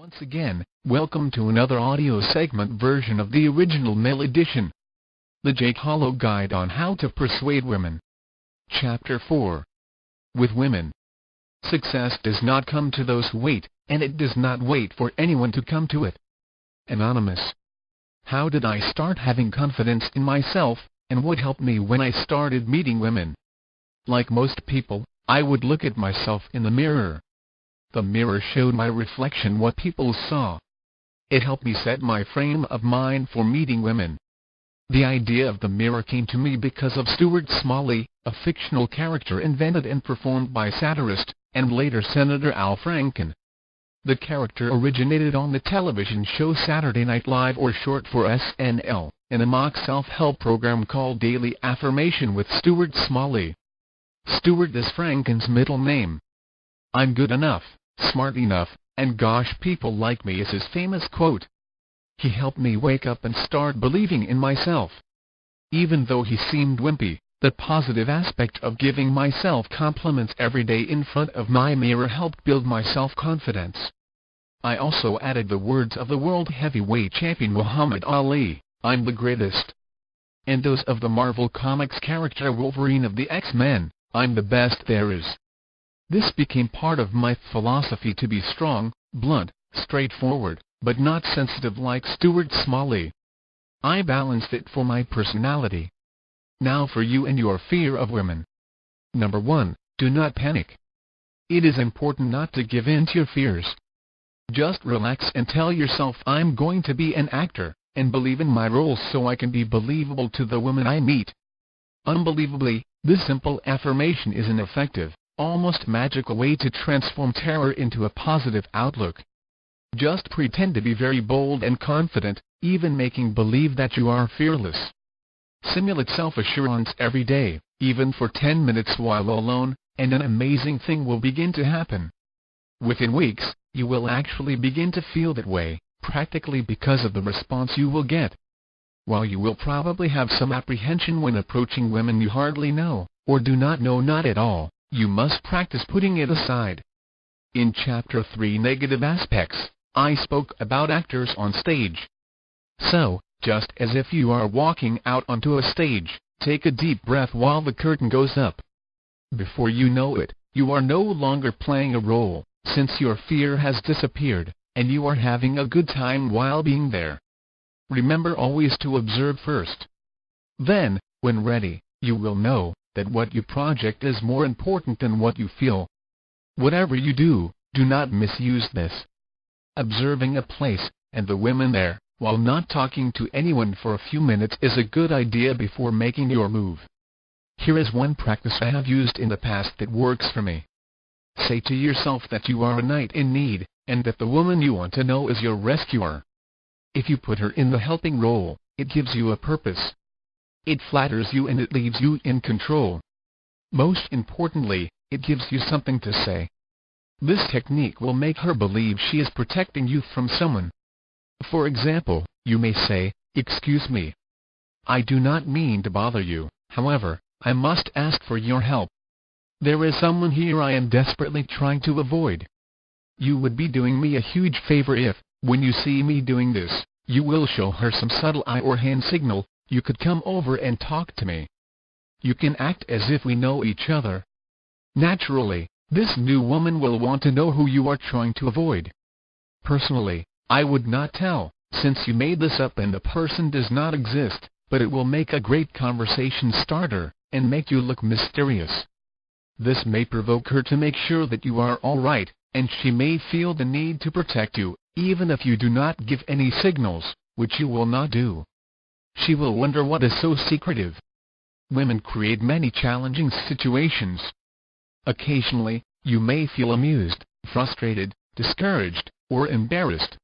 Once again, welcome to another audio segment version of the original mail edition. The Jake Hollow Guide on How to Persuade Women. Chapter 4. With Women. Success does not come to those who wait, and it does not wait for anyone to come to it. Anonymous. How did I start having confidence in myself, and what helped me when I started meeting women? Like most people, I would look at myself in the mirror. The mirror showed my reflection what people saw. It helped me set my frame of mind for meeting women. The idea of the mirror came to me because of Stuart Smalley, a fictional character invented and performed by satirist, and later Senator Al Franken. The character originated on the television show Saturday Night Live, or short for SNL, in a mock self-help program called Daily Affirmation with Stuart Smalley. Stuart is Franken's middle name. "I'm good enough, smart enough, and gosh, people like me" is his famous quote. He helped me wake up and start believing in myself. Even though he seemed wimpy, the positive aspect of giving myself compliments every day in front of my mirror helped build my self-confidence. I also added the words of the world heavyweight champion Muhammad Ali, "I'm the greatest," and those of the Marvel Comics character Wolverine of the X-Men, "I'm the best there is." This became part of my philosophy to be strong, blunt, straightforward, but not sensitive like Stuart Smalley. I balanced it for my personality. Now for you and your fear of women. Number 1. Do not panic. It is important not to give in to your fears. Just relax and tell yourself, "I'm going to be an actor, and believe in my role so I can be believable to the women I meet." Unbelievably, this simple affirmation is an effective, almost magical way to transform terror into a positive outlook. Just pretend to be very bold and confident, even making believe that you are fearless. Simulate self-assurance every day, even for 10 minutes while alone, and an amazing thing will begin to happen. Within weeks, you will actually begin to feel that way, practically because of the response you will get. While you will probably have some apprehension when approaching women you hardly know, or do not know not at all, you must practice putting it aside. In Chapter 3 Negative Aspects, I spoke about actors on stage. So, just as if you are walking out onto a stage, take a deep breath while the curtain goes up. Before you know it, you are no longer playing a role, since your fear has disappeared, and you are having a good time while being there. Remember always to observe first. Then, when ready, you will know that what you project is more important than what you feel. Whatever you do, do not misuse this. Observing a place, and the women there, while not talking to anyone for a few minutes is a good idea before making your move. Here is one practice I have used in the past that works for me. Say to yourself that you are a knight in need, and that the woman you want to know is your rescuer. If you put her in the helping role, it gives you a purpose. It flatters you and it leaves you in control. Most importantly, it gives you something to say. This technique will make her believe she is protecting you from someone. For example, you may say, "Excuse me. I do not mean to bother you, however, I must ask for your help. There is someone here I am desperately trying to avoid. You would be doing me a huge favor if, when you see me doing this, you will show her some subtle eye or hand signal. You could come over and talk to me. You can act as if we know each other." Naturally, this new woman will want to know who you are trying to avoid. Personally, I would not tell, since you made this up and the person does not exist, but it will make a great conversation starter, and make you look mysterious. This may provoke her to make sure that you are alright, and she may feel the need to protect you, even if you do not give any signals, which you will not do. She will wonder what is so secretive. Women create many challenging situations. Occasionally, you may feel amused, frustrated, discouraged, or embarrassed.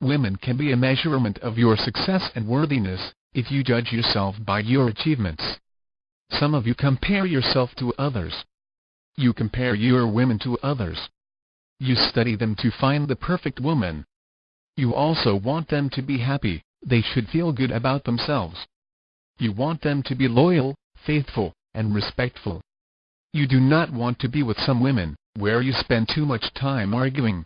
Women can be a measurement of your success and worthiness, if you judge yourself by your achievements. Some of you compare yourself to others. You compare your women to others. You study them to find the perfect woman. You also want them to be happy. They should feel good about themselves. You want them to be loyal, faithful, and respectful. You do not want to be with some women, where you spend too much time arguing.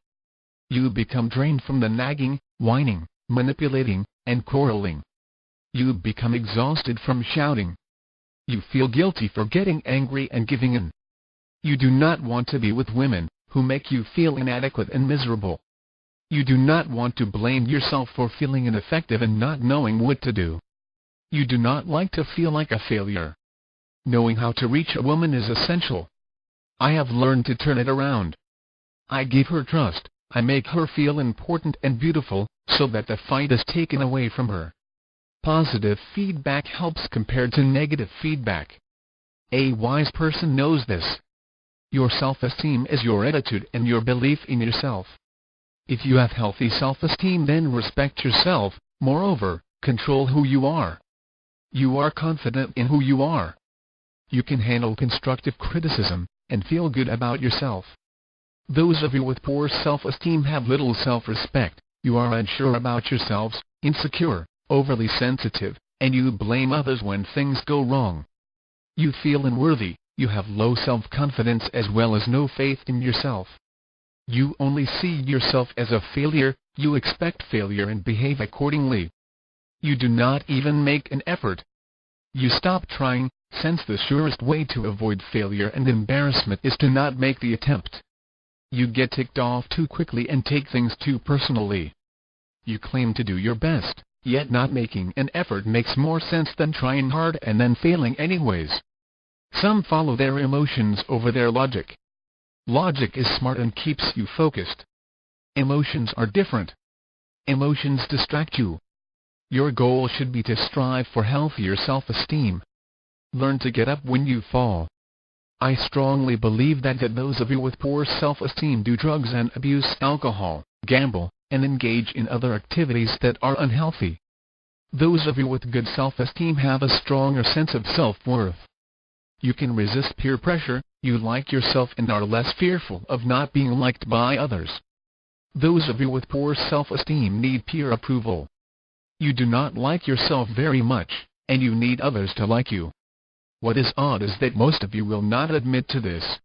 You become drained from the nagging, whining, manipulating, and quarreling. You become exhausted from shouting. You feel guilty for getting angry and giving in. You do not want to be with women who make you feel inadequate and miserable. You do not want to blame yourself for feeling ineffective and not knowing what to do. You do not like to feel like a failure. Knowing how to reach a woman is essential. I have learned to turn it around. I give her trust, I make her feel important and beautiful, so that the fight is taken away from her. Positive feedback helps compared to negative feedback. A wise person knows this. Your self-esteem is your attitude and your belief in yourself. If you have healthy self-esteem, then respect yourself. Moreover, control who you are. You are confident in who you are. You can handle constructive criticism and feel good about yourself. Those of you with poor self-esteem have little self-respect. You are unsure about yourselves, insecure, overly sensitive, and you blame others when things go wrong. You feel unworthy. You have low self-confidence as well as no faith in yourself. You only see yourself as a failure. You expect failure and behave accordingly. You do not even make an effort. You stop trying, since the surest way to avoid failure and embarrassment is to not make the attempt. You get ticked off too quickly and take things too personally. You claim to do your best, yet not making an effort makes more sense than trying hard and then failing anyways. Some follow their emotions over their logic. Logic is smart and keeps you focused. Emotions are different. Emotions distract you. Your goal should be to strive for healthier self-esteem. Learn to get up when you fall. I strongly believe that those of you with poor self-esteem do drugs and abuse alcohol, gamble, and engage in other activities that are unhealthy. Those of you with good self-esteem have a stronger sense of self-worth. You can resist peer pressure, you like yourself and are less fearful of not being liked by others. Those of you with poor self-esteem need peer approval. You do not like yourself very much, and you need others to like you. What is odd is that most of you will not admit to this.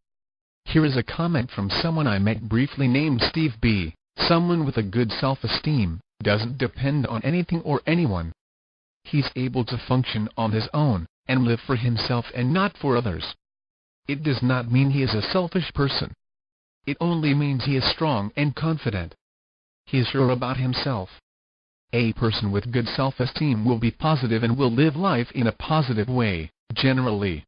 Here is a comment from someone I met briefly named Steve B. Someone with a good self-esteem doesn't depend on anything or anyone. He's able to function on his own and live for himself and not for others. It does not mean he is a selfish person. It only means he is strong and confident. He is sure about himself. A person with good self-esteem will be positive and will live life in a positive way, generally.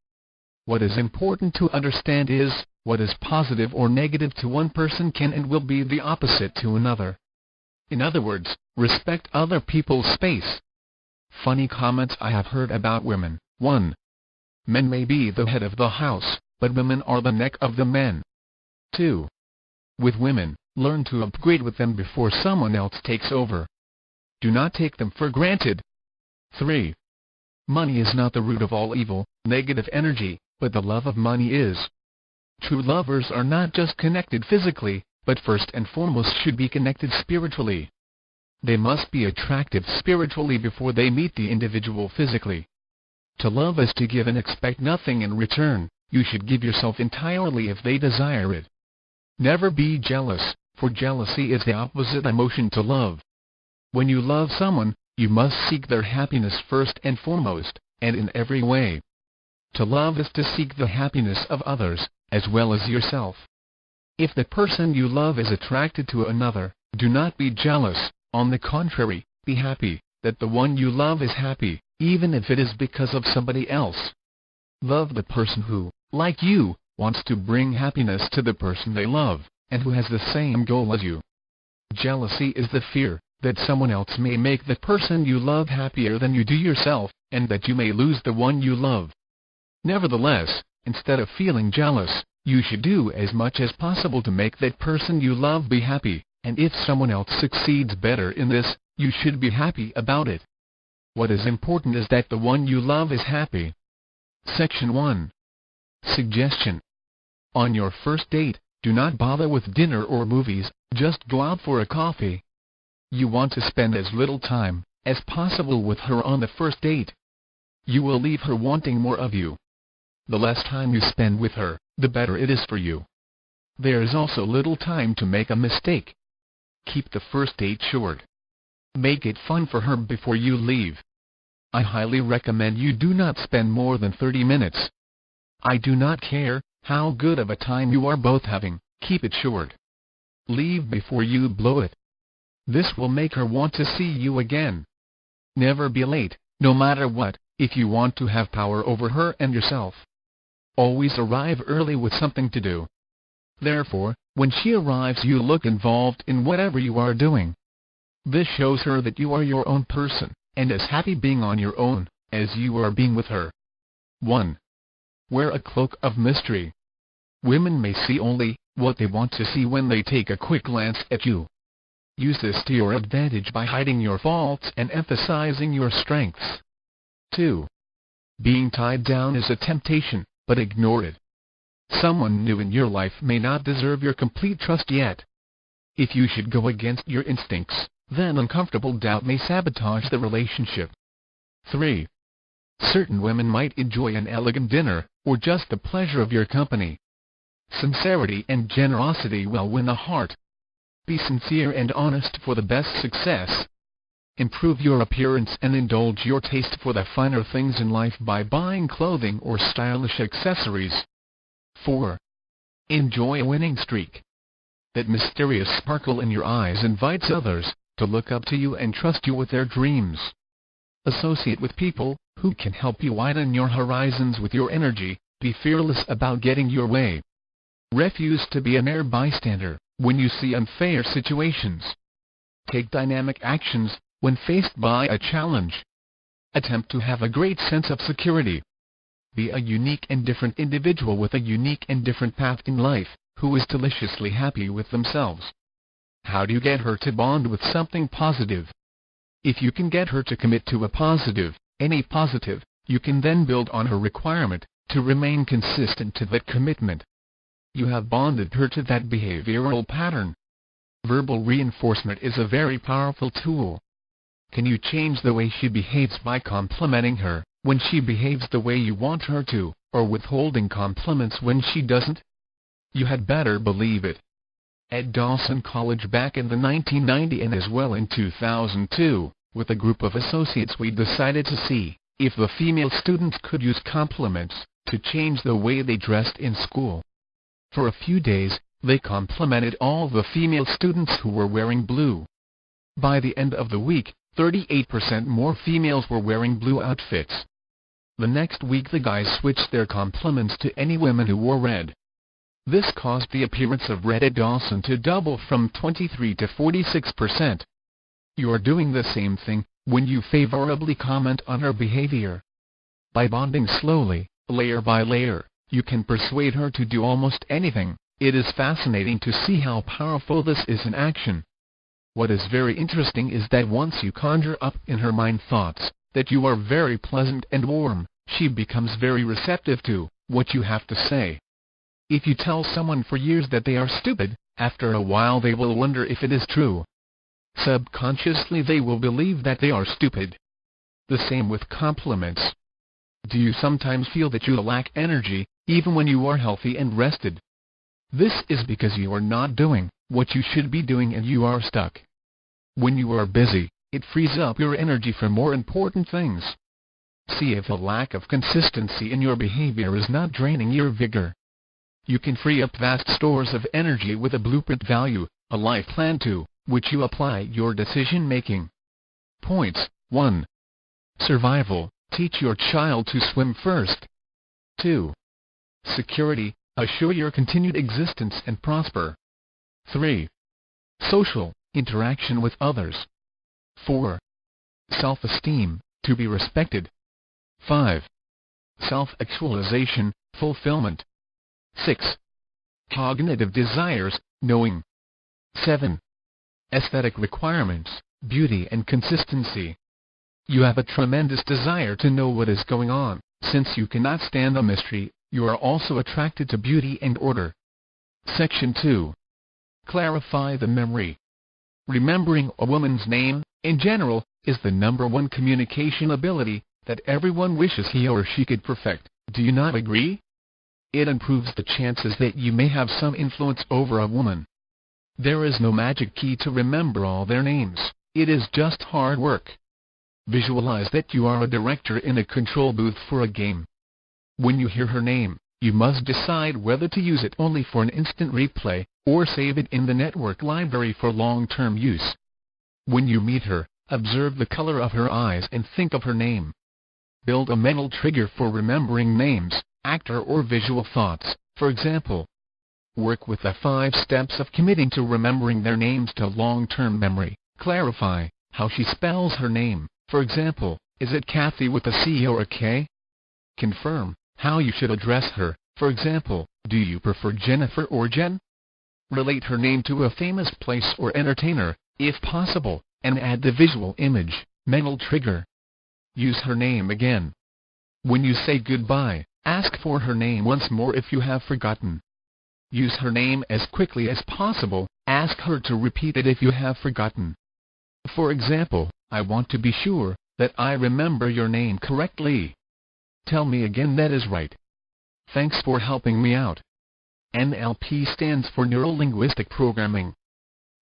What is important to understand is, what is positive or negative to one person can and will be the opposite to another. In other words, respect other people's space. Funny comments I have heard about women. 1. Men may be the head of the house, but women are the neck of the men. 2. With women, learn to upgrade with them before someone else takes over. Do not take them for granted. 3. Money is not the root of all evil, negative energy, but the love of money is. True lovers are not just connected physically, but first and foremost should be connected spiritually. They must be attractive spiritually before they meet the individual physically. To love is to give and expect nothing in return. You should give yourself entirely if they desire it. Never be jealous, for jealousy is the opposite emotion to love. When you love someone, you must seek their happiness first and foremost, and in every way. To love is to seek the happiness of others, as well as yourself. If the person you love is attracted to another, do not be jealous. On the contrary, be happy that the one you love is happy, even if it is because of somebody else. Love the person who, like you, wants to bring happiness to the person they love, and who has the same goal as you. Jealousy is the fear that someone else may make the person you love happier than you do yourself, and that you may lose the one you love. Nevertheless, instead of feeling jealous, you should do as much as possible to make that person you love be happy, and if someone else succeeds better in this, you should be happy about it. What is important is that the one you love is happy. Section 1. Suggestion. On your first date, do not bother with dinner or movies, just go out for a coffee. You want to spend as little time as possible with her on the first date. You will leave her wanting more of you. The less time you spend with her, the better it is for you. There is also little time to make a mistake. Keep the first date short. Make it fun for her before you leave. I highly recommend you do not spend more than 30 minutes. I do not care how good of a time you are both having, keep it short. Leave before you blow it. This will make her want to see you again. Never be late, no matter what, if you want to have power over her and yourself. Always arrive early with something to do. Therefore, when she arrives you look involved in whatever you are doing. This shows her that you are your own person, and as happy being on your own, as you are being with her. 1. Wear a cloak of mystery. Women may see only what they want to see when they take a quick glance at you. Use this to your advantage by hiding your faults and emphasizing your strengths. 2. Being tied down is a temptation, but ignore it. Someone new in your life may not deserve your complete trust yet. If you should go against your instincts, then uncomfortable doubt may sabotage the relationship. 3. Certain women might enjoy an elegant dinner, or just the pleasure of your company. Sincerity and generosity will win a heart. Be sincere and honest for the best success. Improve your appearance and indulge your taste for the finer things in life by buying clothing or stylish accessories. 4. Enjoy a winning streak. That mysterious sparkle in your eyes invites others to look up to you and trust you with their dreams. Associate with people who can help you widen your horizons with your energy. Be fearless about getting your way. Refuse to be a mere bystander when you see unfair situations. Take dynamic actions when faced by a challenge. Attempt to have a great sense of security. Be a unique and different individual with a unique and different path in life, who is deliciously happy with themselves. How do you get her to bond with something positive? If you can get her to commit to a positive, any positive, you can then build on her requirement to remain consistent to that commitment. You have bonded her to that behavioral pattern. Verbal reinforcement is a very powerful tool. Can you change the way she behaves by complimenting her when she behaves the way you want her to, or withholding compliments when she doesn't? You had better believe it. At Dawson College back in the 1990s and as well in 2002, with a group of associates we decided to see if the female students could use compliments to change the way they dressed in school. For a few days, they complimented all the female students who were wearing blue. By the end of the week, 38% more females were wearing blue outfits. The next week the guys switched their compliments to any women who wore red. This caused the appearance of red at Dawson to double from 23 to 46%. You are doing the same thing when you favorably comment on her behavior. By bonding slowly, layer by layer, you can persuade her to do almost anything. It is fascinating to see how powerful this is in action. What is very interesting is that once you conjure up in her mind thoughts that you are very pleasant and warm, she becomes very receptive to what you have to say. If you tell someone for years that they are stupid, after a while they will wonder if it is true. Subconsciously they will believe that they are stupid. The same with compliments. Do you sometimes feel that you lack energy, even when you are healthy and rested? This is because you are not doing what you should be doing and you are stuck. When you are busy, it frees up your energy for more important things. See if a lack of consistency in your behavior is not draining your vigor. You can free up vast stores of energy with a blueprint value, a life plan to which you apply your decision-making. Points. 1. Survival. Teach your child to swim first. 2. Security. Assure your continued existence and prosper. 3. Social. Interaction with others. 4. Self-esteem. To be respected. 5. Self-actualization, fulfillment. 6. Cognitive desires, knowing. 7. Aesthetic requirements, beauty and consistency. You have a tremendous desire to know what is going on. Since you cannot stand the mystery, you are also attracted to beauty and order. Section 2. Clarify the memory. Remembering a woman's name, in general, is the #1 communication ability that everyone wishes he or she could perfect. Do you not agree? It improves the chances that you may have some influence over a woman. There is no magic key to remember all their names, it is just hard work. Visualize that you are a director in a control booth for a game. When you hear her name, you must decide whether to use it only for an instant replay, or save it in the network library for long-term use. When you meet her, observe the color of her eyes and think of her name. Build a mental trigger for remembering names, actor or visual thoughts, for example. Work with the 5 steps of committing to remembering their names to long-term memory. Clarify how she spells her name, for example, is it Kathy with a C or a K? Confirm how you should address her, for example, do you prefer Jennifer or Jen? Relate her name to a famous place or entertainer, if possible, and add the visual image, mental trigger. Use her name again. When you say goodbye, ask for her name once more if you have forgotten. Use her name as quickly as possible, ask her to repeat it if you have forgotten. For example, I want to be sure that I remember your name correctly. Tell me again that is right. Thanks for helping me out. NLP stands for Neuro-Linguistic Programming.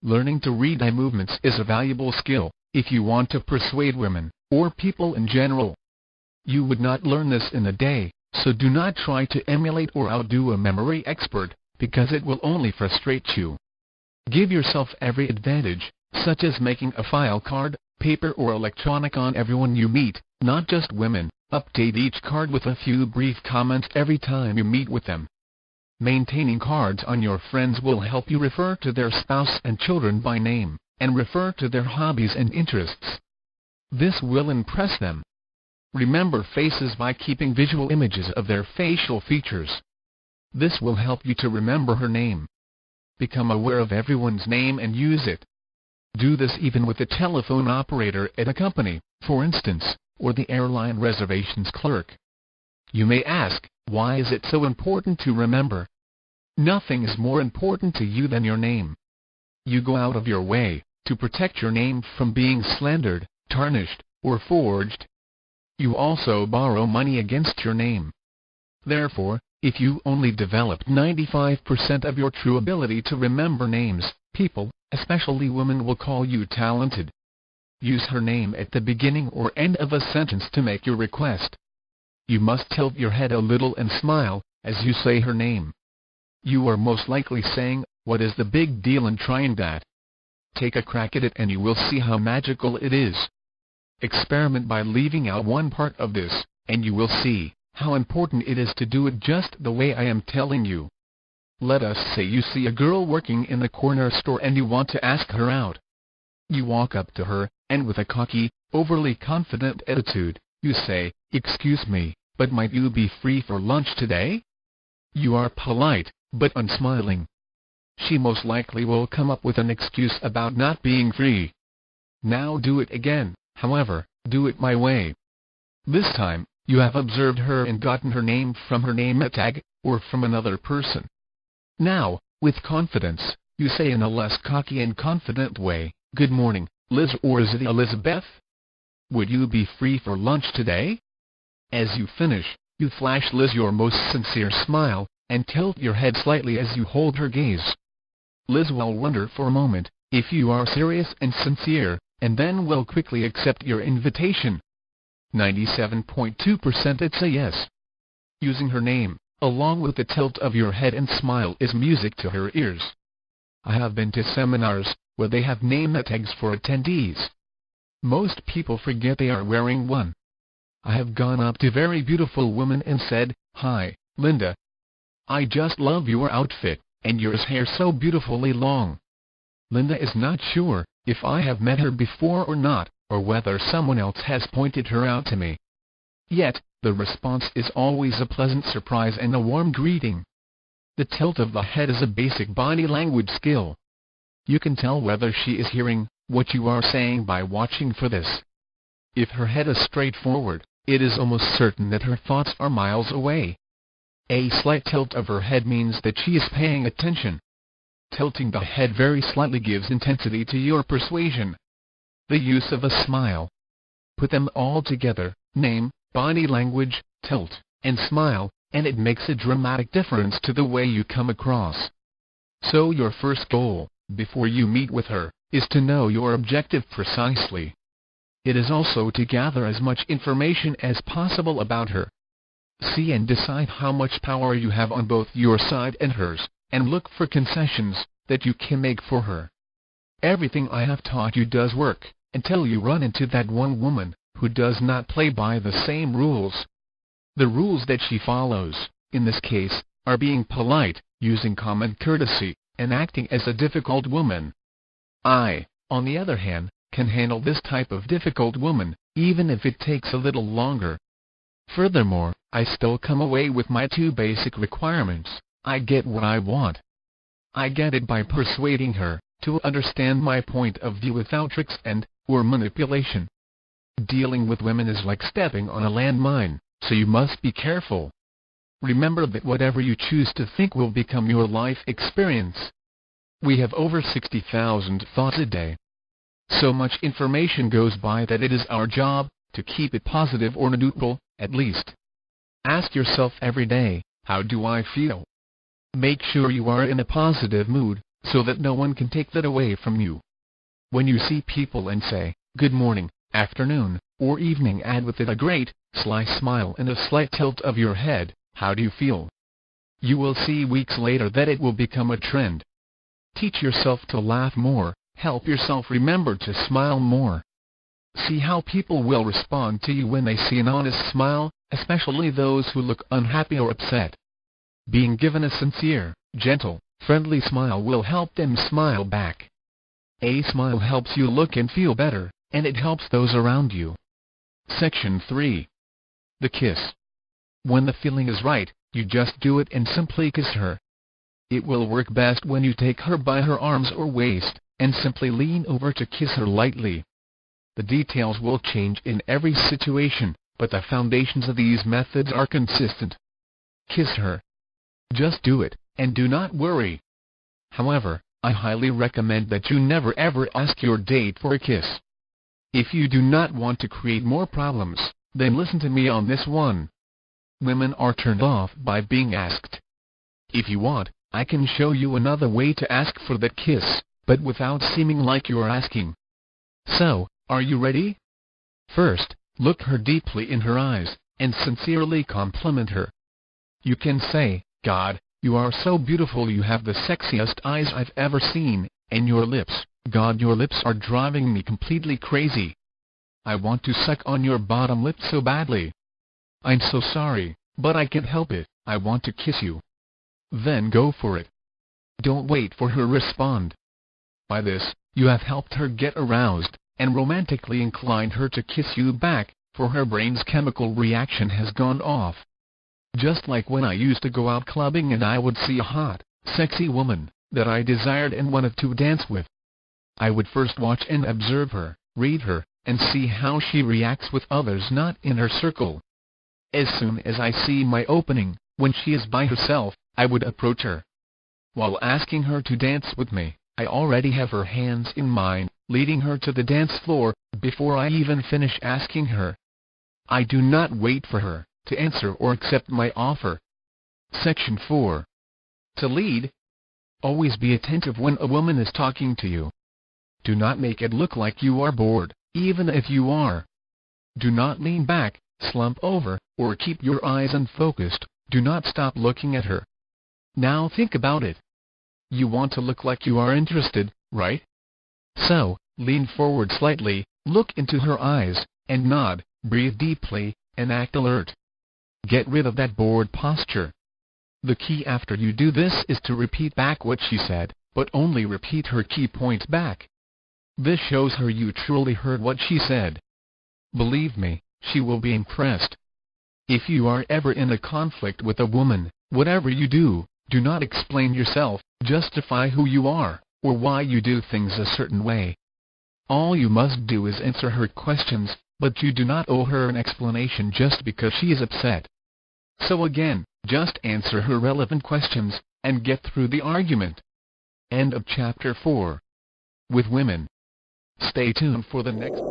Learning to read eye movements is a valuable skill, if you want to persuade women, or people in general. You would not learn this in a day, so do not try to emulate or outdo a memory expert, because it will only frustrate you. Give yourself every advantage, such as making a file card, paper or electronic on everyone you meet, not just women. Update each card with a few brief comments every time you meet with them. Maintaining cards on your friends will help you refer to their spouse and children by name, and refer to their hobbies and interests. This will impress them. Remember faces by keeping visual images of their facial features. This will help you to remember her name. Become aware of everyone's name and use it. Do this even with the telephone operator at a company, for instance, or the airline reservations clerk. You may ask, why is it so important to remember? Nothing is more important to you than your name. You go out of your way to protect your name from being slandered, tarnished, or forged. You also borrow money against your name. Therefore, if you only developed 95% of your true ability to remember names, people, especially women, will call you talented. Use her name at the beginning or end of a sentence to make your request. You must tilt your head a little and smile as you say her name. You are most likely saying, "What is the big deal in trying that?" Take a crack at it and you will see how magical it is. Experiment by leaving out one part of this, and you will see how important it is to do it just the way I am telling you. Let us say you see a girl working in the corner store and you want to ask her out. You walk up to her, and with a cocky, overly confident attitude, you say, "Excuse me, but might you be free for lunch today?" You are polite, but unsmiling. She most likely will come up with an excuse about not being free. Now do it again, however, do it my way. This time, you have observed her and gotten her name from her name tag, or from another person. Now, with confidence, you say in a less cocky and confident way, "Good morning, Liz, or is it Elizabeth? Would you be free for lunch today?" As you finish, you flash Liz your most sincere smile, and tilt your head slightly as you hold her gaze. Liz will wonder for a moment if you are serious and sincere, and then will quickly accept your invitation. 97.2% it's a yes. Using her name, along with the tilt of your head and smile, is music to her ears. I have been to seminars where they have name tags for attendees. Most people forget they are wearing one. I have gone up to very beautiful women and said, "Hi, Linda. I just love your outfit, and your hair so beautifully long." Linda is not sure if I have met her before or not, or whether someone else has pointed her out to me. Yet, the response is always a pleasant surprise and a warm greeting. The tilt of the head is a basic body language skill. You can tell whether she is hearing what you are saying by watching for this. If her head is straight forward, it is almost certain that her thoughts are miles away. A slight tilt of her head means that she is paying attention. Tilting the head very slightly gives intensity to your persuasion. The use of a smile. Put them all together, name, body language, tilt, and smile, and it makes a dramatic difference to the way you come across. So your first goal, before you meet with her, is to know your objective precisely. It is also to gather as much information as possible about her. See and decide how much power you have on both your side and hers, and look for concessions that you can make for her. Everything I have taught you does work, until you run into that one woman who does not play by the same rules. The rules that she follows, in this case, are being polite, using common courtesy, and acting as a difficult woman. I, on the other hand, can handle this type of difficult woman, even if it takes a little longer. Furthermore, I still come away with my 2 basic requirements. I get what I want. I get it by persuading her to understand my point of view without tricks or manipulation. Dealing with women is like stepping on a landmine, so you must be careful. Remember that whatever you choose to think will become your life experience. We have over 60,000 thoughts a day. So much information goes by that it is our job to keep it positive or neutral, at least. Ask yourself every day, how do I feel? Make sure you are in a positive mood, so that no one can take that away from you. When you see people and say, good morning, afternoon, or evening, add with it a great, sly smile and a slight tilt of your head, how do you feel? You will see weeks later that it will become a trend. Teach yourself to laugh more, help yourself remember to smile more. See how people will respond to you when they see an honest smile, especially those who look unhappy or upset. Being given a sincere, gentle, friendly smile will help them smile back. A smile helps you look and feel better, and it helps those around you. Section 3. The kiss. When the feeling is right, you just do it and simply kiss her. It will work best when you take her by her arms or waist, and simply lean over to kiss her lightly. The details will change in every situation, but the foundations of these methods are consistent. Kiss her. Just do it, and do not worry. However, I highly recommend that you never ever ask your date for a kiss. If you do not want to create more problems, then listen to me on this one. Women are turned off by being asked. If you want, I can show you another way to ask for that kiss, but without seeming like you're asking. So, are you ready? First, look her deeply in her eyes, and sincerely compliment her. You can say, God, you are so beautiful, you have the sexiest eyes I've ever seen, and your lips, God, your lips are driving me completely crazy. I want to suck on your bottom lip so badly. I'm so sorry, but I can't help it, I want to kiss you. Then go for it. Don't wait for her to respond. By this, you have helped her get aroused, and romantically inclined her to kiss you back, for her brain's chemical reaction has gone off. Just like when I used to go out clubbing and I would see a hot, sexy woman that I desired and wanted to dance with. I would first watch and observe her, read her, and see how she reacts with others not in her circle. As soon as I see my opening, when she is by herself, I would approach her. While asking her to dance with me, I already have her hands in mine, leading her to the dance floor, before I even finish asking her. I do not wait for her to answer or accept my offer. Section 4. To lead. Always be attentive when a woman is talking to you. Do not make it look like you are bored, even if you are. Do not lean back, slump over, or keep your eyes unfocused. Do not stop looking at her. Now think about it. You want to look like you are interested, right? So, lean forward slightly, look into her eyes, and nod, breathe deeply, and act alert. Get rid of that bored posture. The key after you do this is to repeat back what she said, but only repeat her key points back. This shows her you truly heard what she said. Believe me, she will be impressed. If you are ever in a conflict with a woman, whatever you do, do not explain yourself, justify who you are, or why you do things a certain way. All you must do is answer her questions, but you do not owe her an explanation just because she is upset. So again, just answer her relevant questions, and get through the argument. End of chapter 4. With women. Stay tuned for the next